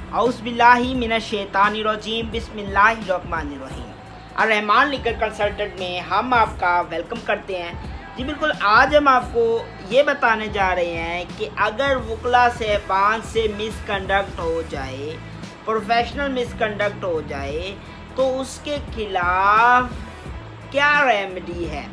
औज़ुबिल्लाहि मिनश्शैतानिर्रजीम बिस्मिल्लाहिर्रहमानिर्रहीम। अर्रहमान legal consultant में हम आपका वेलकम करते हैं। जी बिल्कुल, आज हम आपको ये बताने जा रहे हैं कि अगर वकला साहबान से मिसकंडक्ट हो जाए, प्रोफेशनल मिसकंडक्ट हो जाए, तो उसके खिलाफ क्या रेमेडी है।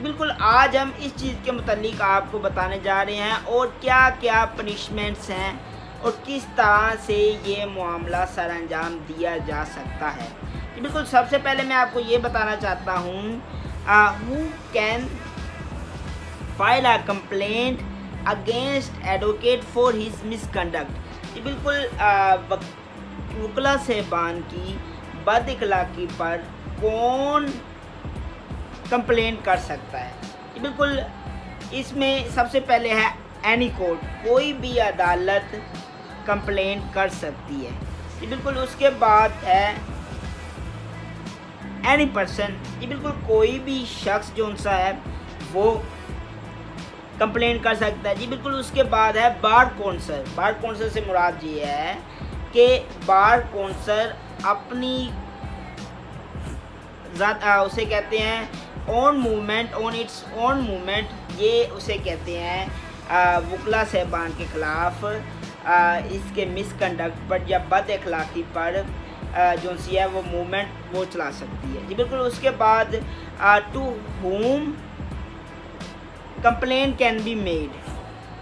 बिल्कुल, आज हम इस चीज़ के मुतालिक आपको बताने जा रहे हैं और क्या क्या पनिशमेंट्स हैं और किस तरह से ये मामला सर अंजाम दिया जा सकता है। बिल्कुल, सबसे पहले मैं आपको ये बताना चाहता हूँ who can file a complaint against advocate for his misconduct. ये बिल्कुल वकला साहबान की बद अखलाकी पर कौन कंप्लेंट कर सकता है। ये बिल्कुल, इसमें सबसे पहले है एनी कोर्ट, कोई भी अदालत कंप्लेंट कर सकती है। ये बिल्कुल, उसके बाद है एनी पर्सन, ये बिल्कुल कोई भी शख्स जो सा है वो कंप्लेंट कर सकता है। जी बिल्कुल, उसके बाद है बार कौंसल। बार कौंसल से मुराद ये है कि बार कौंसल अपनी उसे कहते हैं own movement, on its own movement, ये उसे कहते हैं वकला साहबान के ख़िलाफ़ इसके मिसकंडक्ट पर या बद अखलाकी पर जो सी है वो मूवमेंट वो चला सकती है। जी बिल्कुल, उसके बाद to whom complaint can be made.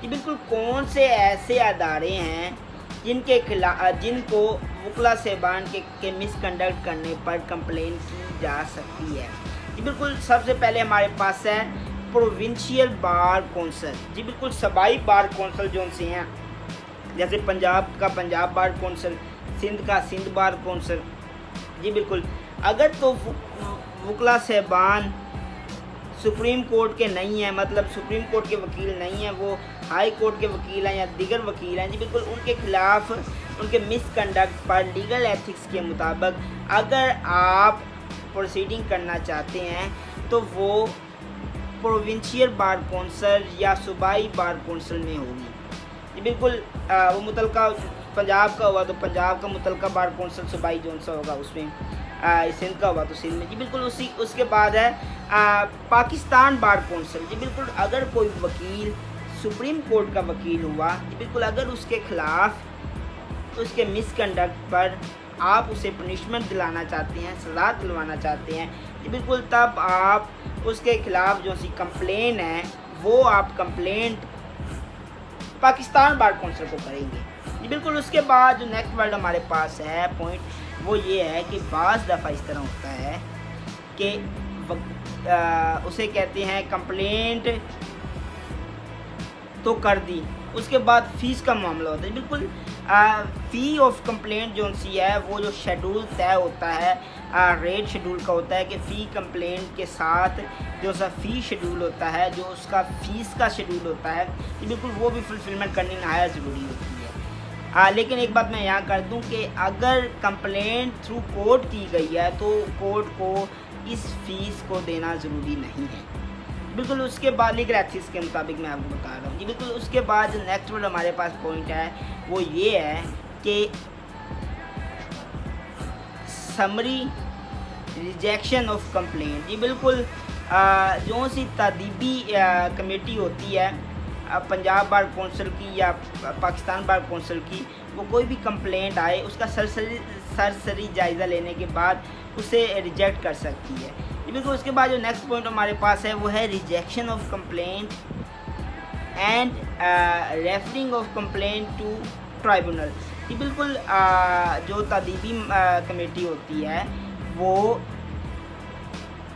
जी बिल्कुल, कौन से ऐसे अदारे हैं जिनके खिलाफ जिनको वकला साहबान के मिसकंडक्ट करने पर कंप्लेन की जा सकती है। जी बिल्कुल, सबसे पहले हमारे पास है प्रोविंशियल बार कौंसल। जी बिल्कुल, सूबाई बार कौंसल जो से हैं, जैसे पंजाब का पंजाब बार कौंसल, सिंध का सिंध बार कौंसल। जी बिल्कुल, अगर तो वकला साहबान सुप्रीम कोर्ट के नहीं हैं, मतलब सुप्रीम कोर्ट के वकील नहीं हैं, वो हाई कोर्ट के वकील हैं या दीगर वकील हैं, जी बिल्कुल, उनके खिलाफ उनके मिसकंडक्ट पर लीगल एथिक्स के मुताबिक अगर आप प्रोसीडिंग करना चाहते हैं तो वो प्रोविंशियल बार कौंसल या सूबाई बार कौंसल में होगी। जी बिल्कुल, वो मुतलका पंजाब का हुआ तो पंजाब का मुतलका बार कौंसल, सूबाई जोन सा होगा उसमें, सिंध का हुआ तो सिंध में। जी बिल्कुल, उसके बाद है पाकिस्तान बार कौंसल। जी बिल्कुल, अगर कोई वकील सुप्रीम कोर्ट का वकील हुआ, जी बिल्कुल, अगर उसके ख़िलाफ़ उसके मिसकंडक्ट पर आप उसे पनिशमेंट दिलाना चाहते हैं, सज़ा दिलवाना चाहते हैं, जी बिल्कुल, तब आप उसके ख़िलाफ़ जो सी कंप्लेन है वो आप कंप्लेंट पाकिस्तान बार कौंसल को करेंगे। जी बिल्कुल, उसके बाद जो नेक्स्ट वर्ड हमारे पास है पॉइंट, वो ये है कि बाज़ दफ़ा इस तरह होता है कि उसे कहते हैं कंप्लेंट तो कर दी, उसके बाद फ़ीस का मामला होता है। बिल्कुल, फ़ी ऑफ कंप्लेंट जो सी है वो जो शेड्यूल तय होता है रेट शेड्यूल का होता है कि फ़ी कंप्लेंट के साथ जो सा फ़ी शेड्यूल होता है, जो उसका फ़ीस का शेड्यूल होता है, बिल्कुल वो भी फुलफिलमेंट करनी नहायत ज़रूरी होती है। लेकिन एक बात मैं यहाँ कर दूँ कि अगर कंप्लेंट थ्रू कोर्ट की गई है तो कोर्ट को इस फ़ीस को देना ज़रूरी नहीं है। बिल्कुल, उसके बाद लीगल एथिक्स के मुताबिक मैं आपको बता रहा हूँ। जी बिल्कुल, उसके बाद जो नेक्स्ट वर्ड हमारे पास पॉइंट है वो ये है कि समरी रिजेक्शन ऑफ कंप्लेंट। जी बिल्कुल, जो सी तादीबी कमेटी होती है पंजाब बार कौंसल की या पाकिस्तान बार कौंसल की, वो कोई भी कंप्लेंट आए उसका सरसरी जायज़ा लेने के बाद उसे रिजेक्ट कर सकती है। बिल्कुल, उसके बाद जो नेक्स्ट पॉइंट हमारे पास है वो है rejection of complaint and referring of complaint to tribunal. ये बिल्कुल, जो तादीबी कमेटी होती है वो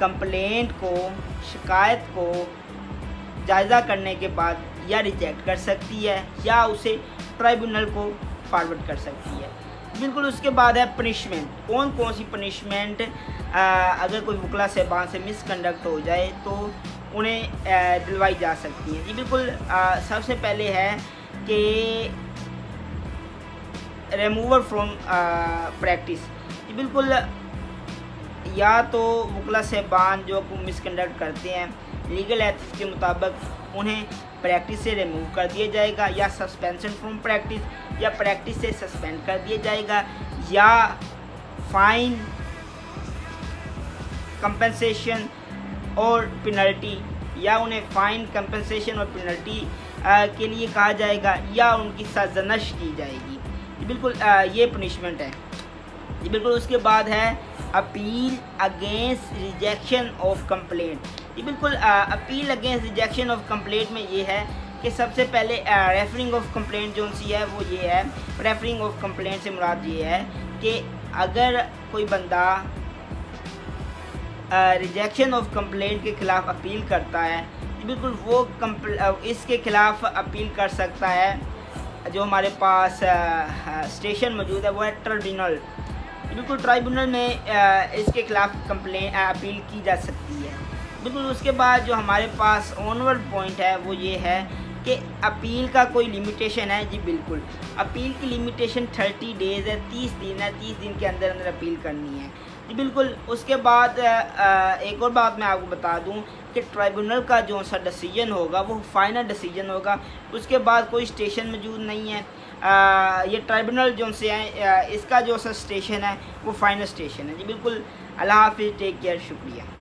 कंप्लेंट को, शिकायत को जायज़ा करने के बाद या रिजेक्ट कर सकती है या उसे ट्राइब्यूनल को फॉरवर्ड कर सकती है। बिल्कुल, उसके बाद है पनिशमेंट। कौन कौन सी पनिशमेंट अगर कोई वकला साहबान से मिसकंडक्ट हो जाए तो उन्हें दिलवाई जा सकती है। जी बिल्कुल, सबसे पहले है कि रिमूवर फ्रॉम प्रैक्टिस। जी बिल्कुल, या तो वकला साहबान जो मिसकंडक्ट करते हैं लीगल एथिक्स के मुताबिक उन्हें प्रैक्टिस से रिमूव कर दिया जाएगा, या सस्पेंशन फ्रॉम प्रैक्टिस, या प्रैक्टिस से सस्पेंड कर दिया जाएगा, या फाइन, कंपनसेशन और पेनल्टी, या उन्हें फ़ाइन, कंपनसेशन और पेनल्टी के लिए कहा जाएगा, या उनकी सरजनश की जाएगी। बिल्कुल ये पनिशमेंट है जी। बिल्कुल उसके बाद है appeal against rejection of complaint. जी बिल्कुल appeal against rejection of complaint में ये है कि सबसे पहले रेफरिंग ऑफ कंप्लेंट जो सी है वो ये है, रेफरिंग ऑफ कंप्लेंट से मुराद ये है कि अगर कोई बंदा रिजेक्शन ऑफ कंप्लेंट के ख़िलाफ़ अपील करता है, बिल्कुल वो इसके ख़िलाफ़ अपील कर सकता है। जो हमारे पास स्टेशन मौजूद है वो है ट्रिब्यूनल। बिल्कुल ट्राइब्यूनल में इसके ख़िलाफ़ अपील की जा सकती है। बिल्कुल उसके बाद जो हमारे पास ऑनवर्ड पॉइंट है वो ये है कि अपील का कोई लिमिटेशन है। जी बिल्कुल अपील की लिमिटेशन 30 डेज़ है, 30 दिन है, 30 दिन के अंदर अंदर अपील करनी है। जी बिल्कुल उसके बाद एक और बात मैं आपको बता दूं कि ट्राइब्यूनल का जो सा डिसीजन होगा वो फाइनल डिसीजन होगा, उसके बाद कोई स्टेशन मौजूद नहीं है। ये ट्राइब्यूनल जो से है इसका जो सा स्टेशन है वो फाइनल स्टेशन है। जी बिल्कुल, अल्लाह हाफिज़, टेक केयर, शुक्रिया।